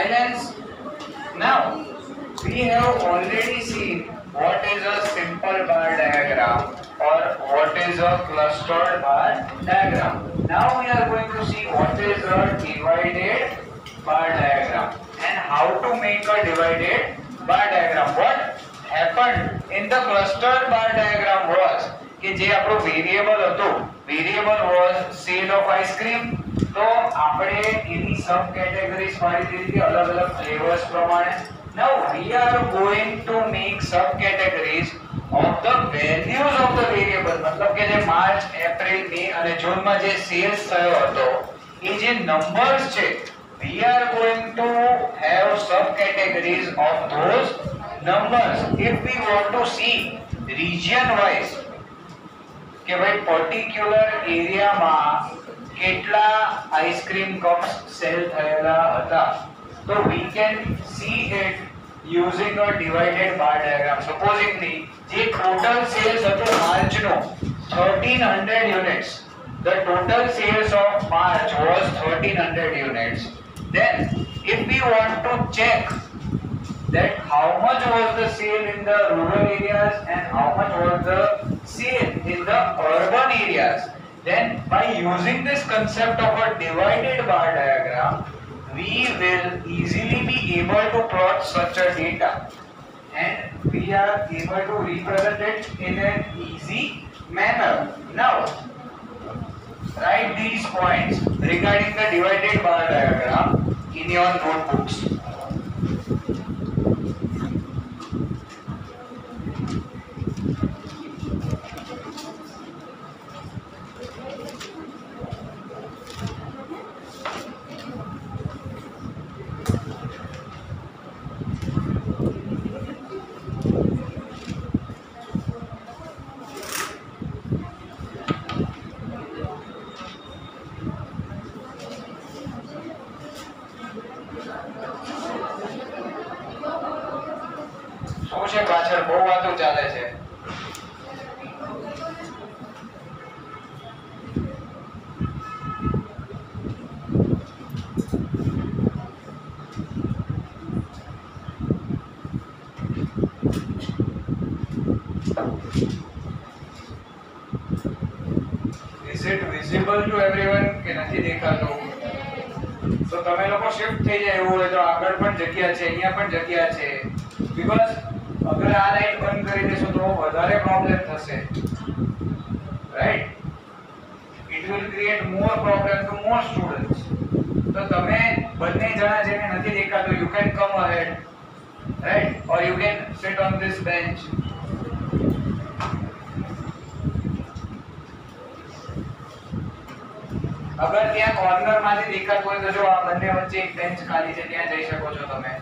Silence. Now, we have already seen what is a simple bar diagram or what is a clustered bar diagram. Now we are going to see what is a divided bar diagram and how to make a divided bar diagram. What happened in the clustered bar diagram was કે જે આપણો variable હતો, variable was sale of ice cream. તો આપણે એની સબ categories પાડી દીધી હતી અલગ અલગ ફ્લેવર્સ પ્રમાણે. Now we are going to make subcategories of the values of the variable. मतलब કે જે માર્ચ, એપ્રિલ, મે અને જૂનમાં જે સેલ્સ થયો હતો એ જે નંબર્સ છે, we are going to have subcategories of those numbers. If we want to see region wise કે ભાઈ પર્ટિક્યુલર એરિયામાં કેટલા આઈસ્ક્રીમ કપ્સ સેલ થયેલા હતા, so we can see it using a divided bar diagram. Supposingly the total sales હતો માર્ચનો 1300 units. The total sales of March was 1300 units. Then if we want to check that how much was the sale in the rural areas and how much was the sale in the urban areas, then by using this concept of a divided bar diagram, we will easily be able to plot such a data and we are able to represent it in an easy manner. Now, write these points regarding the divided bar diagram in your notebooks. શું છે પાછળ બહુ વાતો ચાલે છે? Is it visible to everyone કે નથી દેખાતું? તો તમે લોકો શિફ્ટ થઈ જાય એવું હોય તો આગળ પણ જગ્યા છે, અહીંયા પણ જગ્યા છે. Because अगर आ लाइट बंद કરી દેશો તો વધારે પ્રોબ્લેમ થશે, right? It will create more problem to more students. તો તમે બંને જણા જેને નથી દેખાતું, you can come ahead, right? Or you can sit on this bench. अगर ત્યાં કોર્નર માંથી દેખાતું હોય તો જો આ બંને વચ્ચે એક બેન્ચ ખાલી છે, ત્યાં જઈ શકો છો તમે.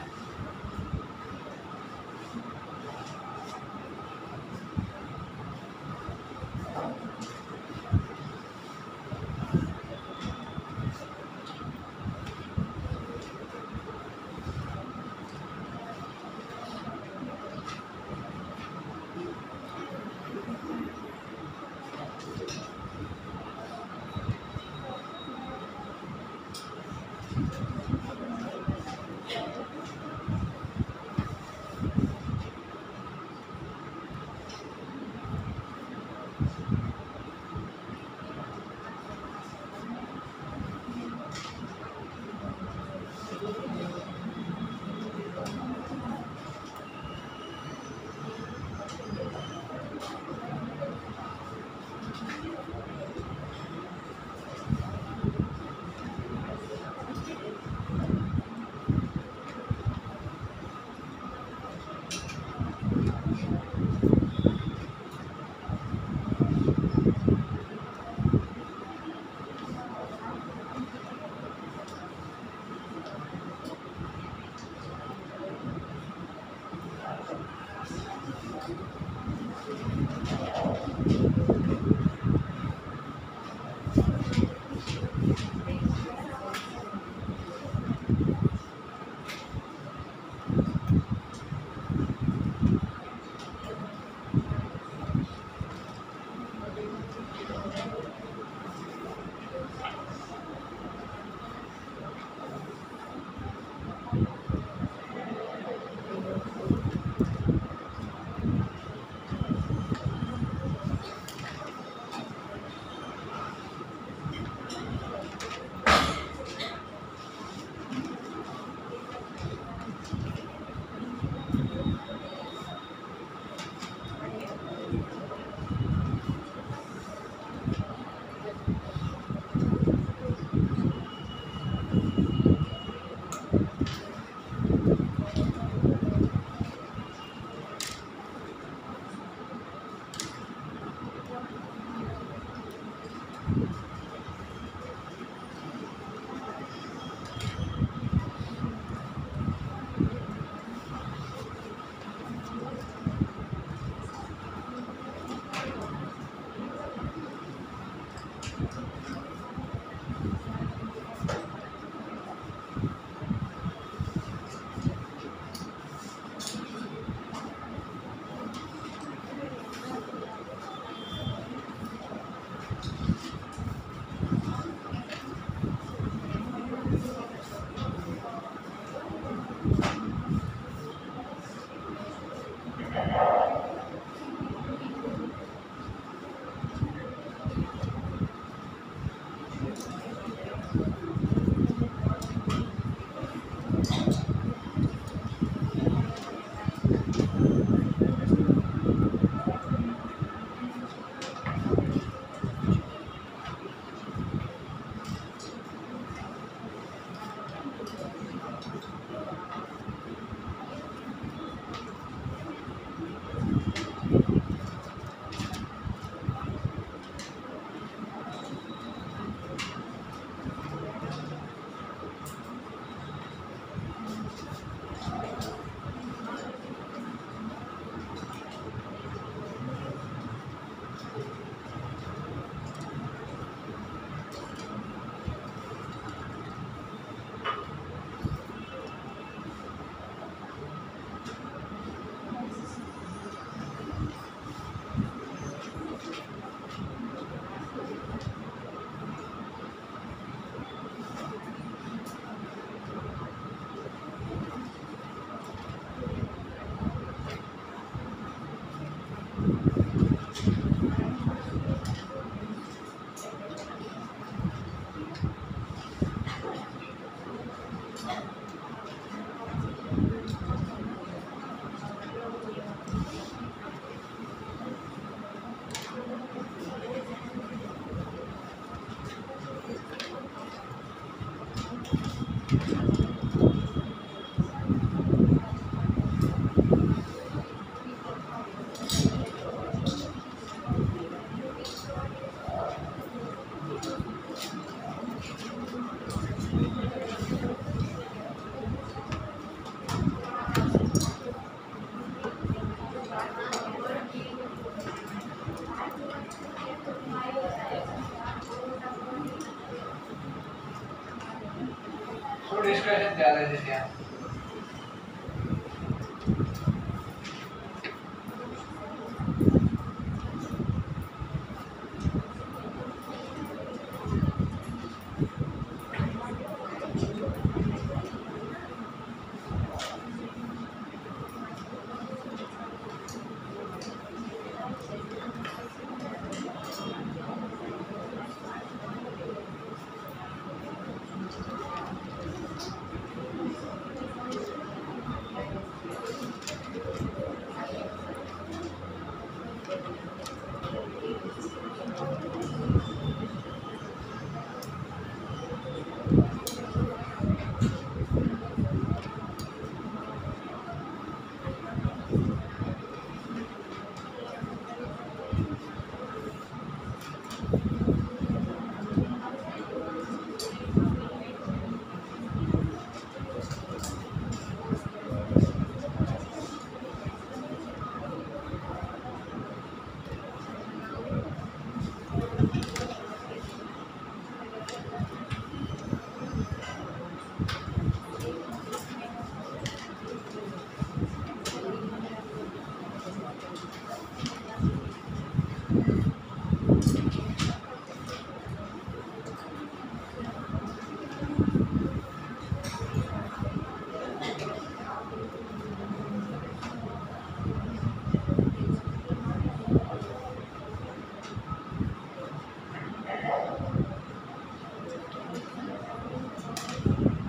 So discussion ચાલે છે ત્યાં.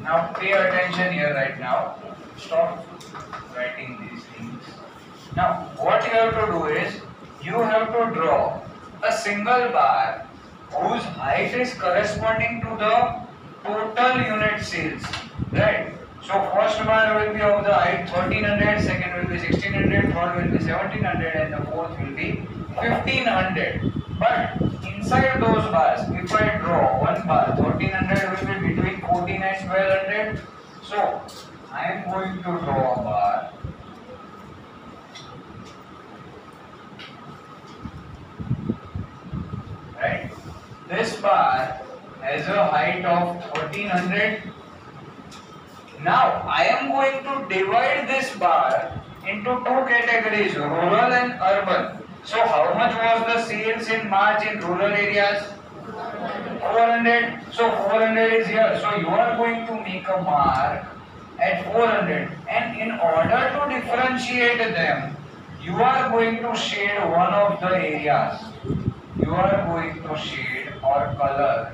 Now pay attention here right now. Stop writing these things. Now what you have to do is you have to draw a single bar whose height is corresponding to the total unit sales. Right? So first bar will be of the height 1300, second will be 1600, third will be 1700 and the fourth will be 1500. But inside those bars, if I draw one bar, 1300 will be between 14 and 1200. So I am going to draw a bar. Right? This bar has a height of 1300. Now I am going to divide this bar into two categories, rural and urban. So how much was the sales in March in rural areas? 400. So 400 is here. So you are going to make a mark at 400, and in order to differentiate them, you are going to shade one of the areas. You are going to shade or color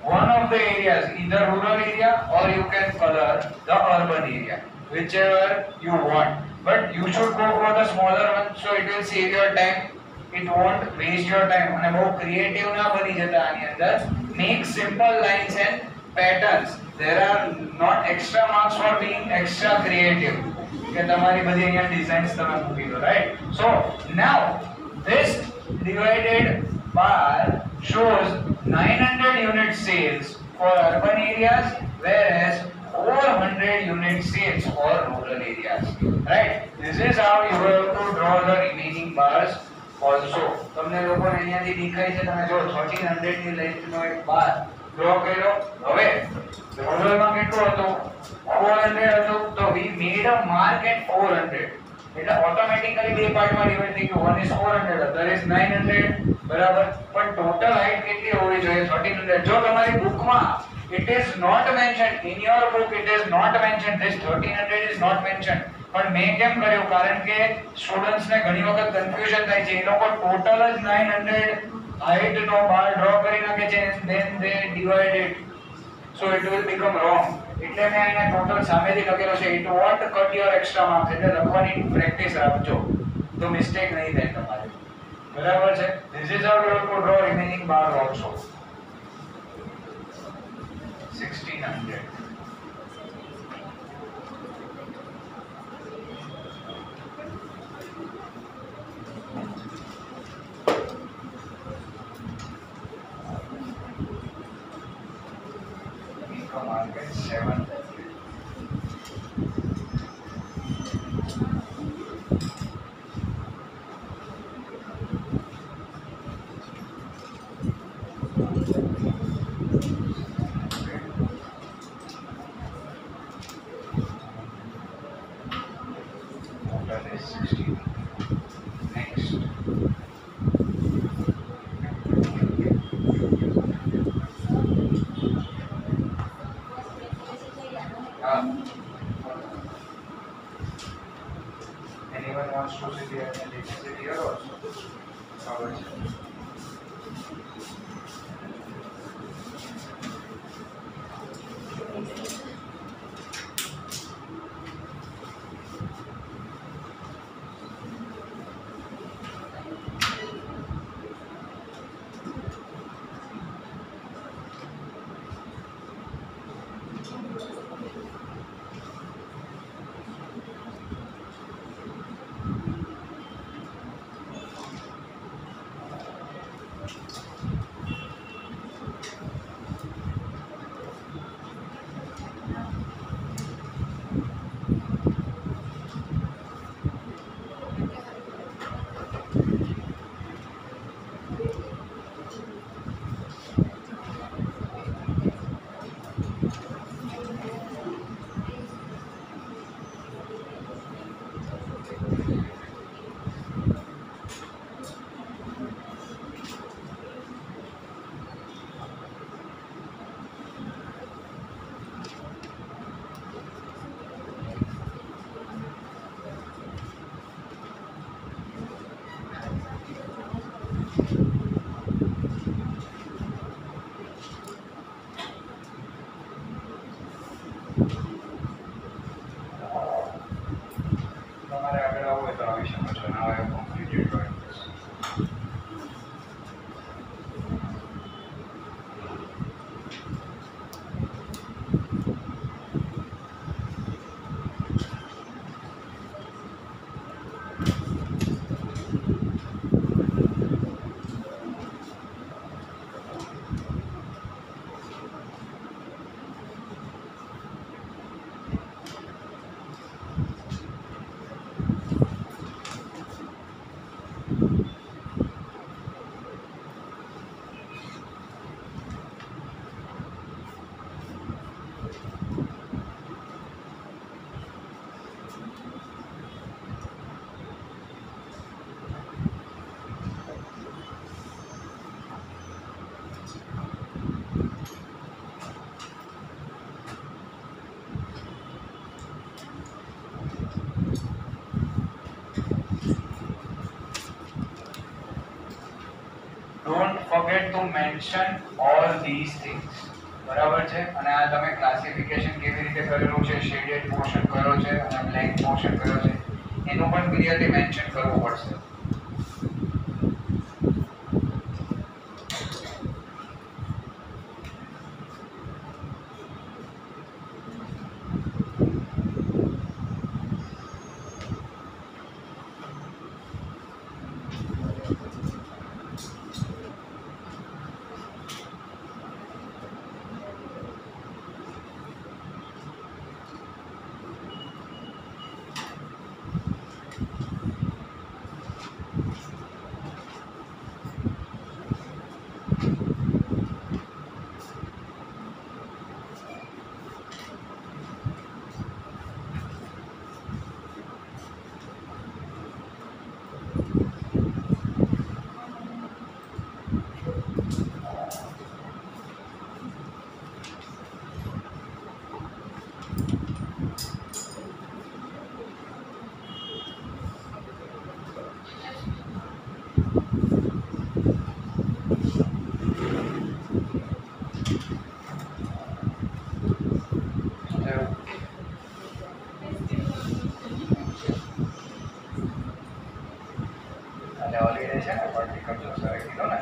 one of the areas, either rural area or you can color the urban area, whichever you want. But you should go for the smaller one, so it will save your time. It won't waste your time. અને બહુ creative ના બની જતા આની અંદર. Make simple lines and patterns. There are not extra marks for being extra creative. કે તમારી બધી અહીંયા designs તમે મૂકી દો, right? So now this divided bar shows 900 unit sales for urban areas, whereas 400 unit sales for rural areas. Right? This is how you have to draw the remaining bars also. તમને લોકોને અહીંયાથી દેખાય છે, તમે જો 1300 ની લેન્થનો એક બાર ડ્રો કર્યો. હવે રૂરલમાં કેટલું હતું? 400 હતું. તો we made a mark at 400. એટલે ઓટોમેટિકલી બે પાર્ટમાં ડિવાઇડ થઈ ગયું. 1 is 400, other is 900, બરાબર. પણ ટોટલ હાઈટ કેટલી હોવી જોઈએ? 1300. જો તમારી બુકમાં it is not mentioned, in your book it is not mentioned, this 1300 is not mentioned. પણ મેં કેમ કર્યું? કારણ કે સ્ટુડન્ટ્સ ને ઘણી વખત કન્ફ્યુઝન થાય છે. એ લોકો ટોટલ જ 900 હાઈટ નો બાર ડ્રો કરી નાખે છે, then they divide it, so it will become wrong. એટલે મેં અહીંયા ટોટલ સામેથી લખેલો છે. it won't cut your extra marks. એટલે લખવાની પ્રેક્ટિસ રાખજો તો મિસ્ટેક નહીં થાય તમારે. બરાબર છે? this is how you have to draw remaining bar also. 1600. Market 700. Total is 16. Next. Anyone wants to sit here and they can sit here also. you mention all these things. બરાબર છે. અને આ તમે ક્લાસિફિકેશન કેવી રીતે કરેલું છે, shaded portion કયો છે અને બ્લેન્ક પોર્શન કયો છે, એનું પણ ક્લિયરલી મેન્શન કરવું પડશે. હોલિડે છે ને વર્ટિકલ જો સર કીધો ને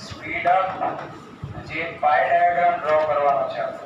સ્પીડ અપ જે પાઈ ડાયાગ્રામ ડ્રો કરવાનો છે આપણે.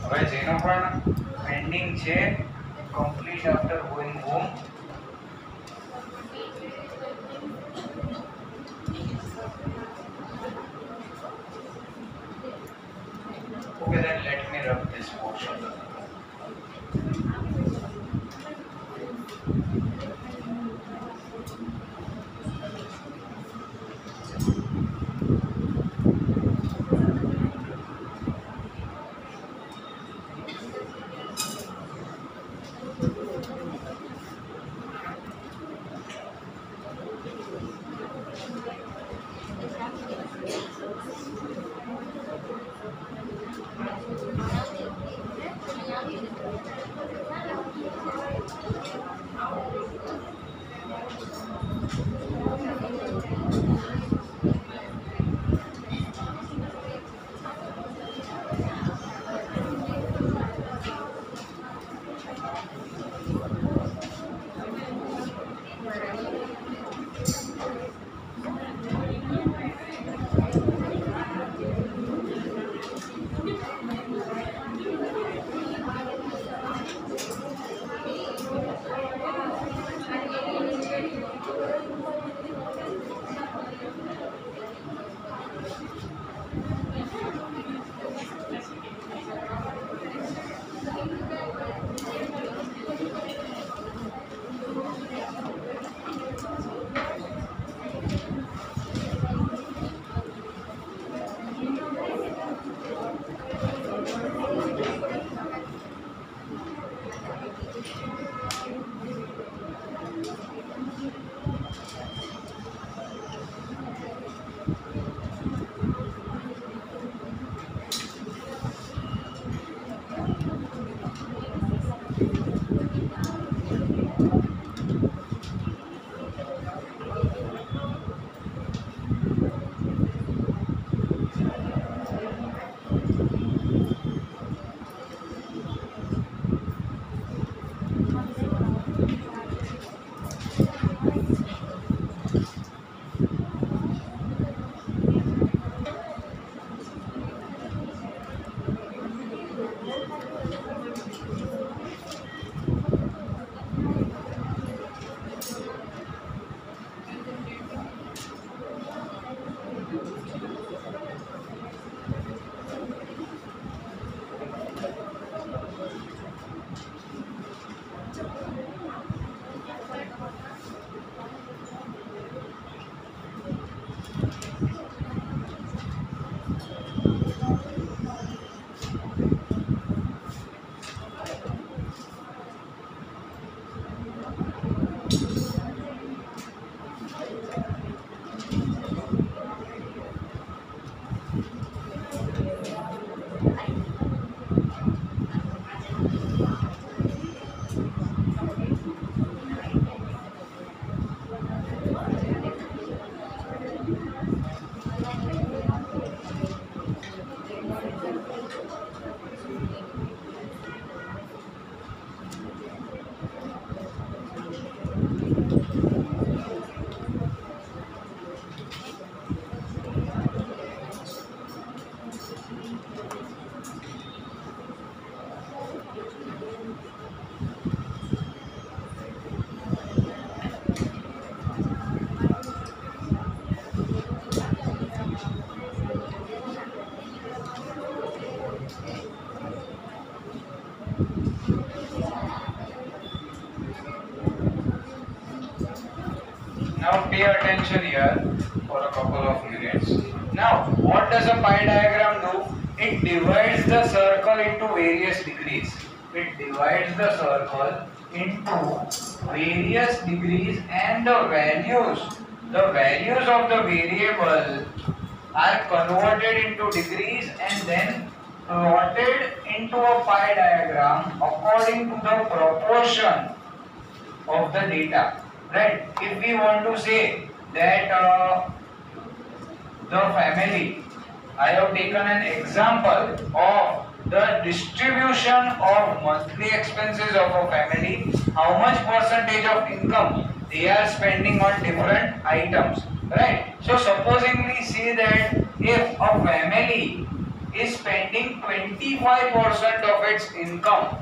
હવે જેનો પણ પેન્ડિંગ છે complete after going home. Okay, then let me rub this portion. Now pay attention here for a couple of minutes. Now, what does a pie diagram do? It divides the circle into various degrees. It divides the circle into various degrees, and the values of the variable are converted into degrees and then plotted into a pie diagram according to the proportion of the data. Right? If we want to say that the family, I have taken an example of the distribution of monthly expenses of a family, how much percentage of income they are spending on different items. Right? So supposing we say that if a family is spending 25% of its income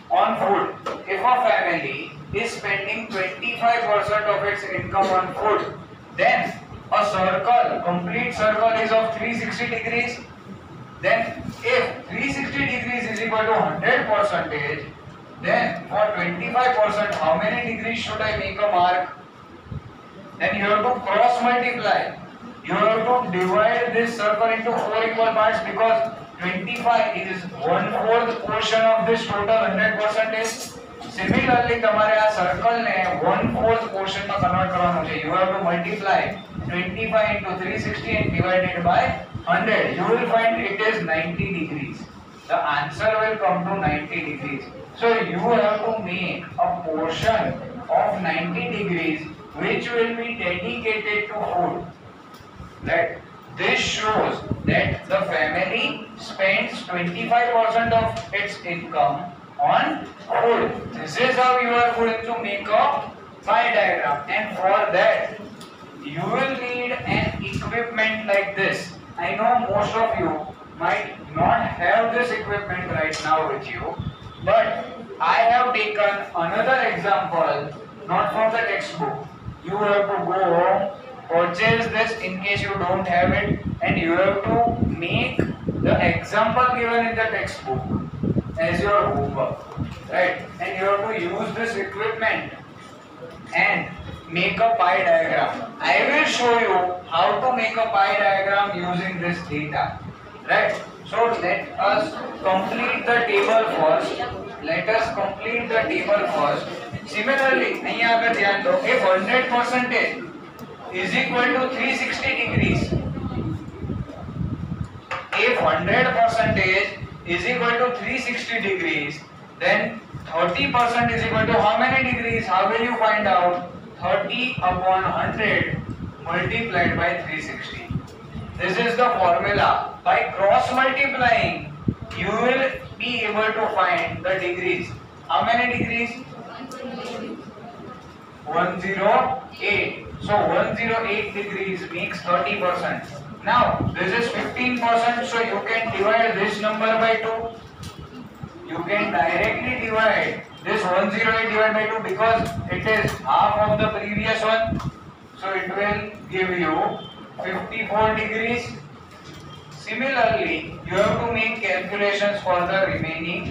on food, if a family is spending 25% of its income on food, then a circle, complete circle is of 360 degrees. Then if 360 degrees is equal to 100%, then for 25%, how many degrees should I make a mark? Then you have to cross multiply. You have to divide this circle into 4 equal parts, because 25 is 1/4 portion of this total 100%. Similarly, તમારે આ circle ને 1/4 portion માં convert કરવાનું છે. You have to multiply 25 into 360 and divide it by 100. You will find it is 90 degrees. The answer will come to 90 degrees. So you have to make a portion of 90 degrees which will be dedicated to food. Right? This shows that the family spends 25% of its income on food. This is how you are going to make a pie diagram, and for that you will need an equipment like this. I know most of you might not have this equipment right now with you, but I have taken another example, not from the textbook. You have to go home, purchase this in case you don't have it, and you have to make the example given in the textbook as your homework, right? And you have to use this equipment and make a pie diagram. I will show you how to make a pie diagram using this data, right? So let us complete the table first. Similarly, અહીંયા આગળ ધ્યાન દો, if 100% is equal to 360 degrees, if 100% is equal to 360 degrees, then 30% is equal to how many degrees? How will you find out? 30 upon 100 multiplied by 360. This is the formula. By cross multiplying, you will be able to find the degrees. How many degrees? 108. So 108 degrees makes 30%. Now this is 15%, so you can divide this number by 2. You can directly divide this 108 divided by 2 because it is half of the previous one. So it will give you 54 degrees. Similarly, you have to make calculations for the remaining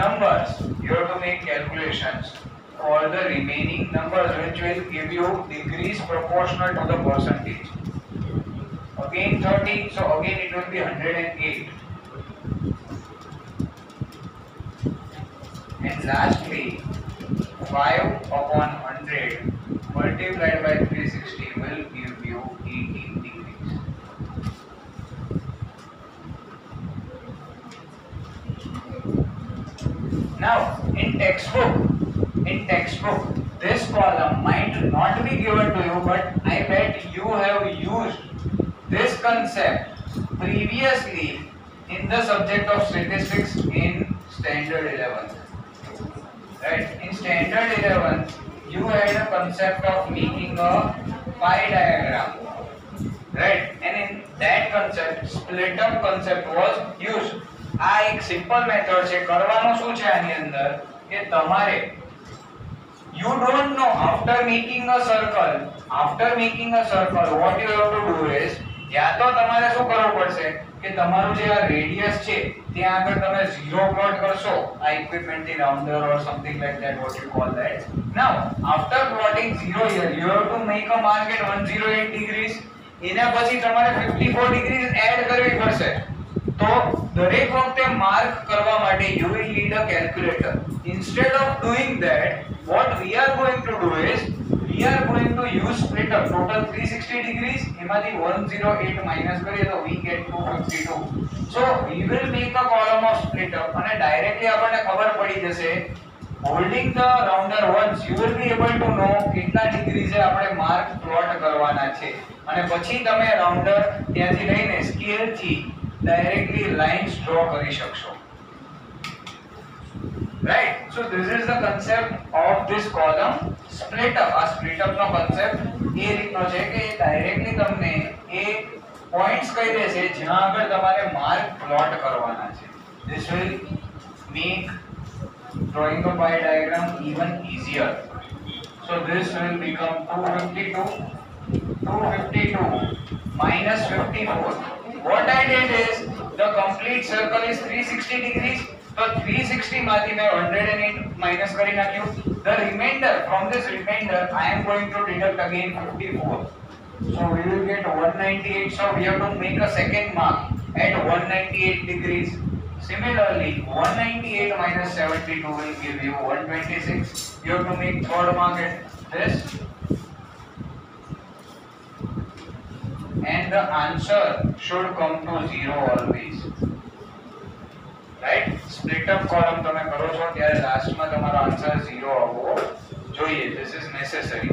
numbers. You have to make calculations for the remaining numbers, which will give you degrees proportional to the percentage. Again 30, so again it will be 108. And lastly, 5 upon 100 multiplied by 360 will give you 18 degrees. Now in textbook this column might not be given to you, but I bet you have used this concept previously in the subject of statistics in standard 11. Right? In standard 11, you had a concept of making a pie diagram. Right? And in that concept, split up concept was used. આ એક simple method છે. કરવાનું શું છે આની અંદર કે તમારે you don't know after making a circle what you have to do is या तो તમારે શું કરવું પડશે કે તમારું જે આ રેડિયસ છે ત્યાં આગળ તમે 0 પ્લોટ કરશો આ equipment થી rounder or something like that, what you call that. Now after plotting 0 here you have to make a mark at 108 degrees. એના પછી તમારે 54 degrees એડ કરવી પડશે. તો દરેક વખતે માર્ક કરવા માટે you will need a calculator. Instead of doing that, what we are going to do is we are going to use split up. Total 360 degrees, એમાંથી 108 minus કરીએ તો we get 252. So we will make a column of split up અને directly આપણને ખબર પડી જશે. Holding the rounder once you will be able to know કેટલા ડિગ્રીઝે આપણે માર્ક પ્લોટ કરવાના છે અને પછી તમે રાઉન્ડર ત્યાંથી લઈને સ્કેલ થી directly lines draw કરી શકશો. Right? So this is the concept of this column split up. આ split up નો concept એ રીતનો છે કે directly તમને એ points કહી દેશે જ્યાં આગળ તમારે માર્ક પ્લોટ કરવાના છે. This will make drawing the pie diagram even easier. So this will become 252 minus 54. What I did is the complete circle is 360 degrees. So 360 માંથી મેં 108 minus કરી નાખ્યું. The remainder, from this remainder I am going to deduct again 54. So we will get 198. So we have to make a second mark at 198 degrees. Similarly, 198 minus 72 will give you 126. You have to make third mark at this. And the answer should come to 0 always. Right? Split up column તમે કરો છો ત્યારે લાસ્ટમાં તમારો answer 0 આવવો જોઈએ. This is necessary.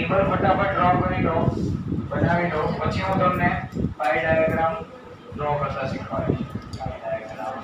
Table ફટાફટ draw કરી લો, બનાવી લો, પછી હું તમને પાઈ ડાયાગ્રામ ડ્રો કરતા શીખવાડીશ. પાઈ ડાયાગ્રામ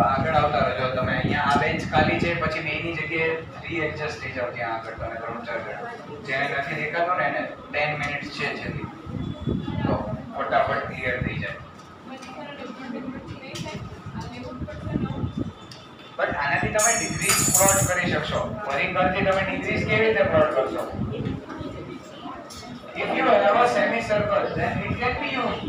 આગળ આવતા રહેજો તમે. અહીંયા આ બેન્ચ ખાલી છે, પછી બેની જગ્યાએ 3 એડજસ્ટ થઈ જાવ. ત્યાં આગળ તમે 3-4 જણા જેને નથી દેખાતો ને એને 10 મિનિટ્સ છે છેલ્લી, તો ફટાફટ ક્લિયર થઈ જાય. બટ આનાથી તમે ડિગ્રીઝ પ્લોટ કરી શકશો. પરિઘરથી તમે ડિગ્રીઝ કેવી રીતે પ્લોટ કરશો? If you have a semicircle, then it can be used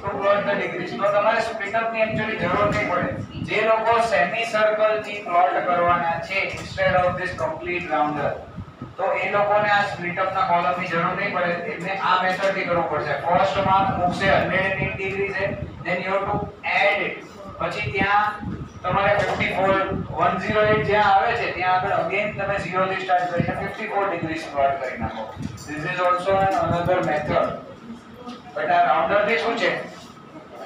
to plot the degrees. તો તમારે સ્પ્લિટ અપ ની એક્ચ્યુઅલી જરૂર નહીં પડે. જે લોકો સેમી સર્કલ થી પ્લોટ કરવાના છે instead of this complete rounder, તો એ લોકોને આ સ્પ્લિટ અપ ના કોલમ ની જરૂર નહીં પડે, એટલે આ મેથડ થી કરવું પડશે. ફર્સ્ટ માં મૂકશે 108 ડિગ્રી છે, then you have to add it. પછી ત્યાં તમારે 54 108 જ્યાં આવે છે ત્યાં આગળ અગેન તમે 0 થી સ્ટાર્ટ કરીને 54 ડિગ્રી પ્લોટ કરી નાખો. This is also another method. But આ રાઉન્ડર થી શું છે,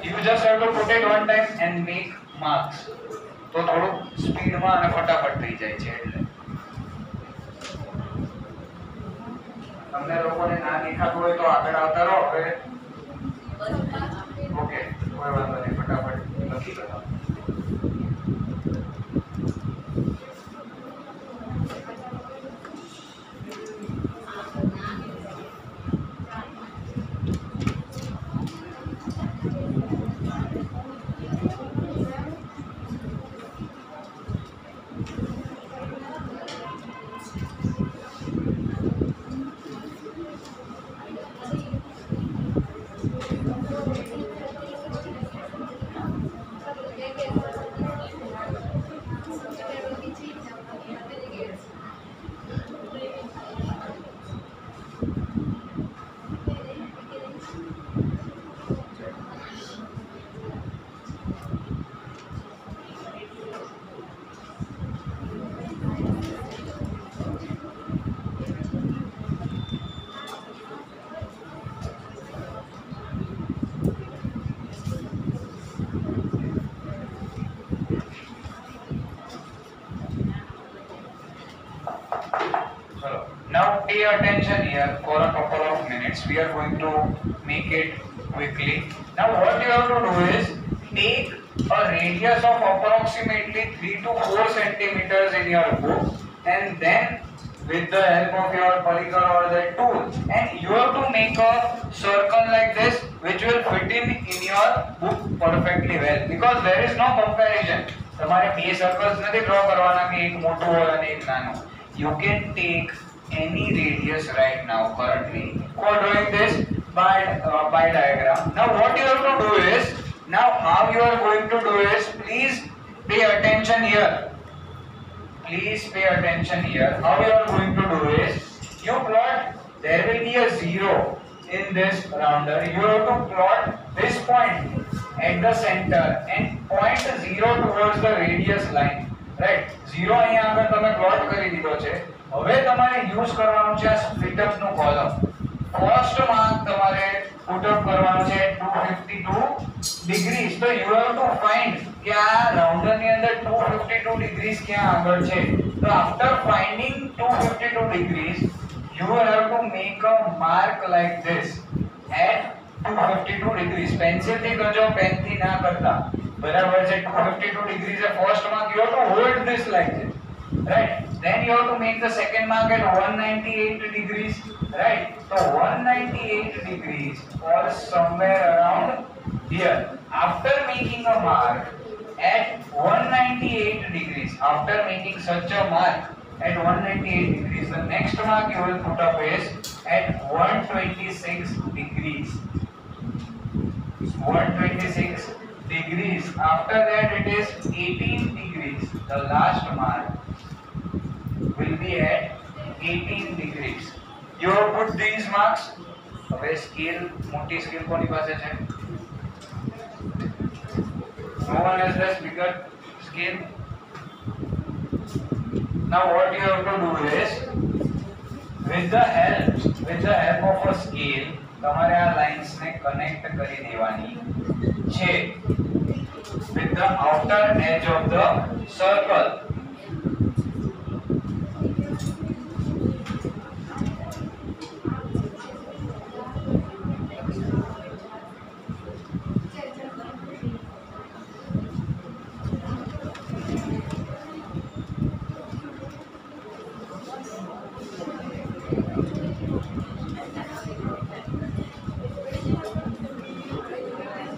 you just have to put it one time and make marks. તો થોડું સ્પીડમાં અને ફટાફટ થઈ જાય છે. એટલે તમને લોકોને ના દેખાતું હોય તો આગળ આવતા રહો. હવે ઓકે, કોઈ વાંધો નહીં, ફટાફટ લખી લો. Now pay attention here for a couple of minutes. We are going to make it quickly. Now what you have to do is take a radius of approximately 3 to 4 centimeters in your book, and then with the help of your polygon or the tool, and you have to make a circle like this which will fit in your book perfectly well, because there is no comparison. તમારે બે circles નથી draw કરવાના કે એક મોટું હોય અને એક નાનું. You can take any radius right now currently for drawing this by diagram. Now what you have to do is, now how you are going to do is, please pay attention here. Please pay attention here. How you are going to do is, you plot, there will be a 0 in this rounder. You have to plot this point at the center and point 0 towards the radius line. Right? 0 અહીંયા આગળ તમે plot કરી દીધો છે. હવે તમારે use કરવાનું છે આ સ્પ્લિટ અપ નું કોલમ. ફર્સ્ટ માર્ક તમારે પુટ અપ કરવાનું છે 252 ડિગ્રીઝ. તો યુ હેવ ટુ ફાઇન્ડ કે આ રાઉન્ડર ની અંદર 252 ડિગ્રીઝ ક્યાં આગળ છે. તો after finding 252 degrees you have to make a mark like this at 252 degrees. Pencil થી કરજો, પેન થી ના કરતા. બરાબર છે? 252 degrees છે first mark. You have to hold this like this, right? Then you have to make the second mark at 198 degrees, right? So 198 degrees or somewhere around here. After making a mark at 198 degrees, after making such a mark at 198 degrees, the next mark you will put up is at 126 degrees. 126 degrees. After that it is 18 degrees. The last mark will be at 18 degrees. You have put these marks. હવે scale, મોટી scale કોની પાસે છે? No one has this bigger scale. Now what you have to do is, with the help of a scale, તમારે આ lines ને connect કરી દેવાની છે with the outer edge of the circle.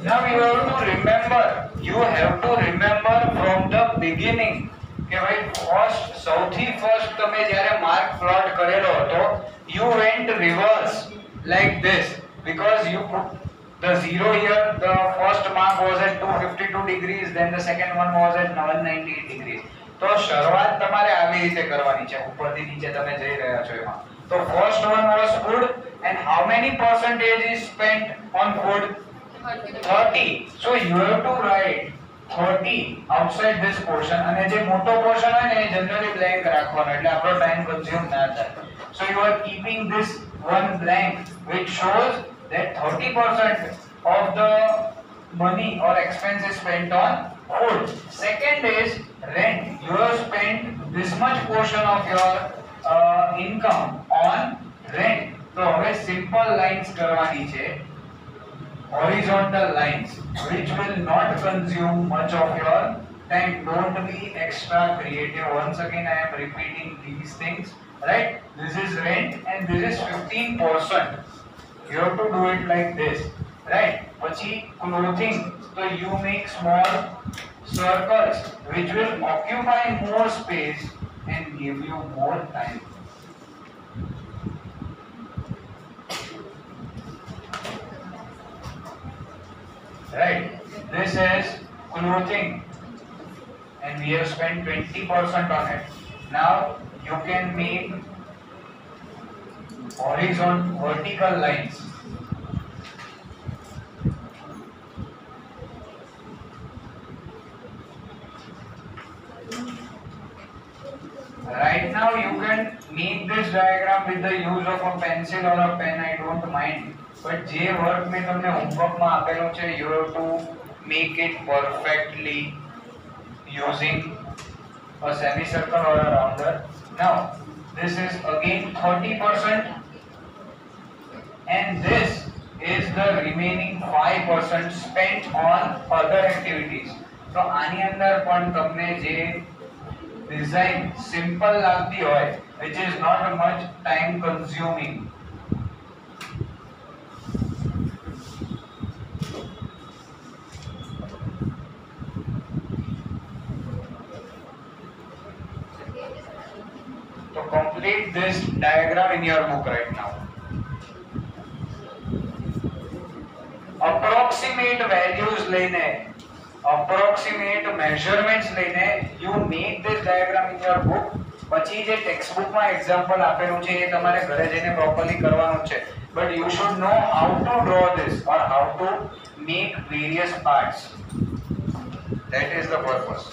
Now you have to remember from the beginning કે ભાઈ સૌથી first તમે જ્યારે માર્ક પ્લોટ કરેલો હતો, you went reverse like this, because you put the 0 here. The first mark was at 252 degrees, then the second one was at 198 degrees. તો શરૂઆત તમારે આવી આવી રીતે કરવાની છે, ઉપરથી નીચે તમે જઈ રહ્યા છો એમાં. તો first one was food, and how many percentage is spent on food? 30. So you have to write 30 outside this portion, અને જે મોટો portion હોય ને એ generally blank રાખવાનો એટલે આપણો time consume ના થાય. So you are keeping this one blank which shows that 30% of the money or expense is spent on food. Second is rent. You have spent this much portion of your income on rent. So હવે simple lines કરવાની છે, horizontal lines which will not consume much of your time. Don't be extra creative. Once again I am repeating these things, right? This is rent and this is 15%. You have to do it like this, right? Pachi clothing, so you make small circles which will occupy more space and give you more time. Right, this is clothing and we have spent 20% on it. Now you can make vertical lines. Right now you can make this diagram with the use of a pencil or a pen, I don't mind. But જે work મેં તમને હોમવર્કમાં આપેલું છે, you have to make it perfectly using a semicircle or a rounder. Now this is again 30% and this is the remaining 5% spent on other activities. તો આની અંદર પણ તમને જે ડિઝાઇન સિમ્પલ લાગતી હોય, which is not much time consuming, so complete this diagram in your book right now. Approximate values લઈને, approximate measurements લઈને you make this diagram in your book. પછી જે ટેક્સ્ટ બુકમાં એક્ઝામ્પલ આપેલું છે એ તમારે ઘરે જઈને પ્રોપરલી કરવાનું છે. But you should know how to draw this or how to make various parts. That is the purpose.